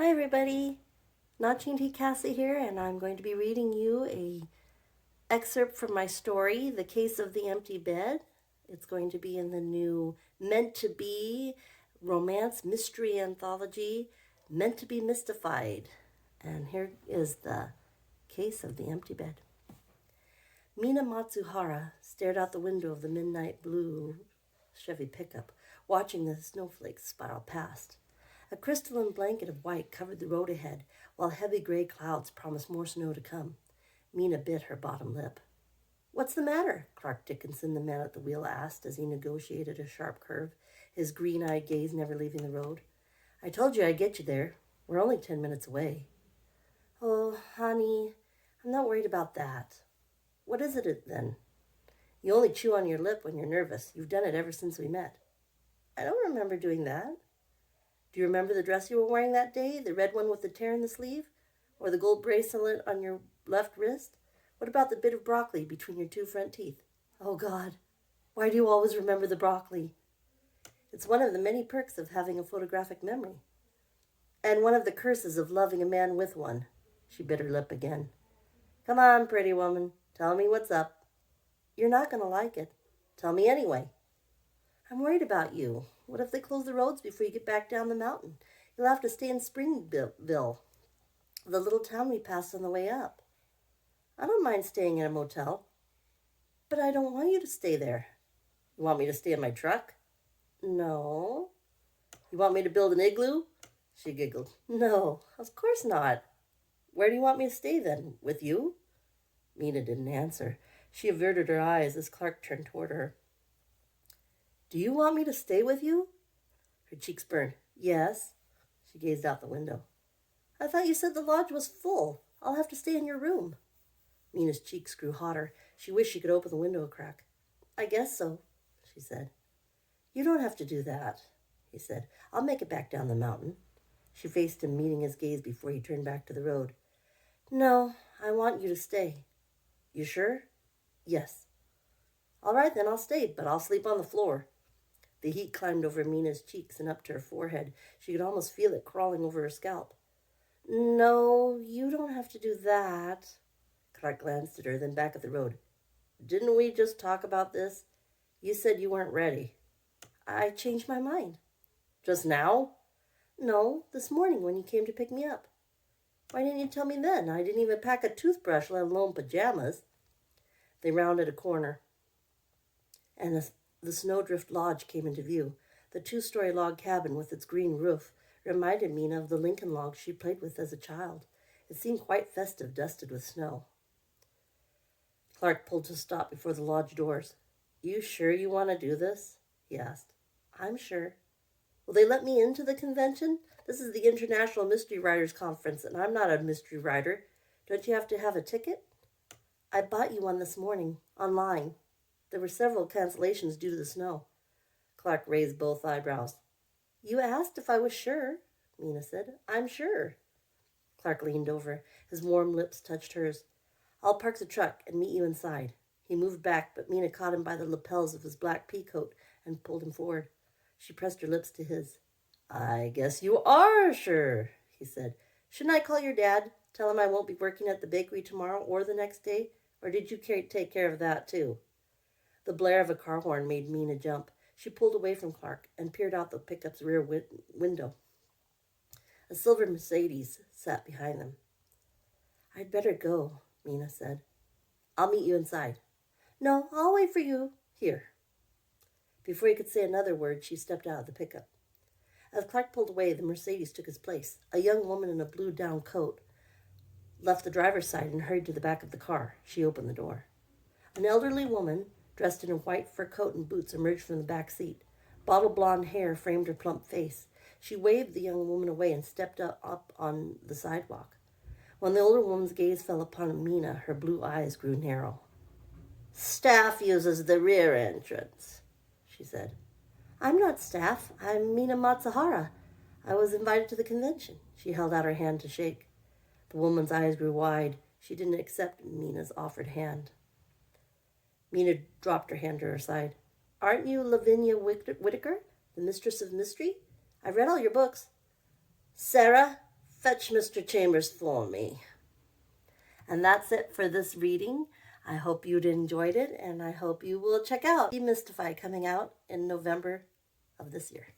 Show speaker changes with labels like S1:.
S1: Hi everybody, Nachinti Cassie here, and I'm going to be reading you a excerpt from my story, The Case of the Empty Bed. It's going to be in the new Meant to Be romance mystery anthology, Meant to Be Mystified. And here is The Case of the Empty Bed. Mina Matsuhara stared out the window of the midnight blue Chevy pickup, watching the snowflakes spiral past. A crystalline blanket of white covered the road ahead, while heavy gray clouds promised more snow to come. Mina bit her bottom lip. "What's the matter?" Clark Dickinson, the man at the wheel, asked as he negotiated a sharp curve, his green-eyed gaze never leaving the road. "I told you I'd get you there. We're only 10 minutes away." "Oh, honey, I'm not worried about that." "What is it then?" "You only chew on your lip when you're nervous. You've done it ever since we met." "I don't remember doing that." "Do you remember the dress you were wearing that day? The red one with the tear in the sleeve? Or the gold bracelet on your left wrist? What about the bit of broccoli between your two front teeth?" "Oh, God, why do you always remember the broccoli?" "It's one of the many perks of having a photographic memory. And one of the curses of loving a man with one." She bit her lip again. "Come on, pretty woman. Tell me what's up." "You're not going to like it." "Tell me anyway." "I'm worried about you. What if they close the roads before you get back down the mountain? You'll have to stay in Springville, the little town we passed on the way up." "I don't mind staying in a motel." "But I don't want you to stay there." "You want me to stay in my truck?" "No." "You want me to build an igloo?" She giggled. "No, of course not." "Where do you want me to stay then? With you?" Mina didn't answer. She averted her eyes as Clark turned toward her. "Do you want me to stay with you?" Her cheeks burned. "Yes." She gazed out the window. "I thought you said the lodge was full. I'll have to stay in your room." Mina's cheeks grew hotter. She wished she could open the window a crack. "I guess so," she said. "You don't have to do that," he said. "I'll make it back down the mountain." She faced him, meeting his gaze before he turned back to the road. "No, I want you to stay." "You sure?" "Yes." "All right, then I'll stay, but I'll sleep on the floor." The heat climbed over Mina's cheeks and up to her forehead. She could almost feel it crawling over her scalp. "No, you don't have to do that." Clark glanced at her, then back at the road. "Didn't we just talk about this? You said you weren't ready." "I changed my mind." "Just now?" "No, this morning when you came to pick me up." "Why didn't you tell me then? I didn't even pack a toothbrush, let alone pajamas." They rounded a corner, and the Snowdrift Lodge came into view. The two-story log cabin with its green roof reminded Mina of the Lincoln logs she played with as a child. It seemed quite festive, dusted with snow. Clark pulled to a stop before the lodge doors. "You sure you want to do this?" he asked. "I'm sure." "Will they let me into the convention? This is the International Mystery Writers Conference, and I'm not a mystery writer. Don't you have to have a ticket?" "I bought you one this morning, online. There were several cancellations due to the snow." Clark raised both eyebrows. "You asked if I was sure," Mina said. "I'm sure." Clark leaned over. His warm lips touched hers. "I'll park the truck and meet you inside." He moved back, but Mina caught him by the lapels of his black pea coat and pulled him forward. She pressed her lips to his. "I guess you are sure," he said. "Shouldn't I call your dad? Tell him I won't be working at the bakery tomorrow or the next day? Or did you take care of that too?" The blare of a car horn made Mina jump. She pulled away from Clark and peered out the pickup's rear window. A silver Mercedes sat behind them. "I'd better go," Mina said. "I'll meet you inside." "No, I'll wait for you here." Before he could say another word, she stepped out of the pickup. As Clark pulled away, the Mercedes took his place. A young woman in a blue down coat left the driver's side and hurried to the back of the car. She opened the door. An elderly woman, dressed in a white fur coat and boots, emerged from the back seat. Bottle blonde hair framed her plump face. She waved the young woman away and stepped up on the sidewalk. When the older woman's gaze fell upon Mina, her blue eyes grew narrow. "Staff uses the rear entrance," she said. "I'm not staff. I'm Mina Matsuhara. I was invited to the convention." She held out her hand to shake. The woman's eyes grew wide. She didn't accept Mina's offered hand. Mina dropped her hand to her side. "Aren't you Lavinia Whitaker, the mistress of mystery? I've read all your books." "Sarah Fetch Mr. Chambers for me. And that's it for this reading. I hope you'd enjoyed it, and I hope you will check out Demystify, coming out in November of this year.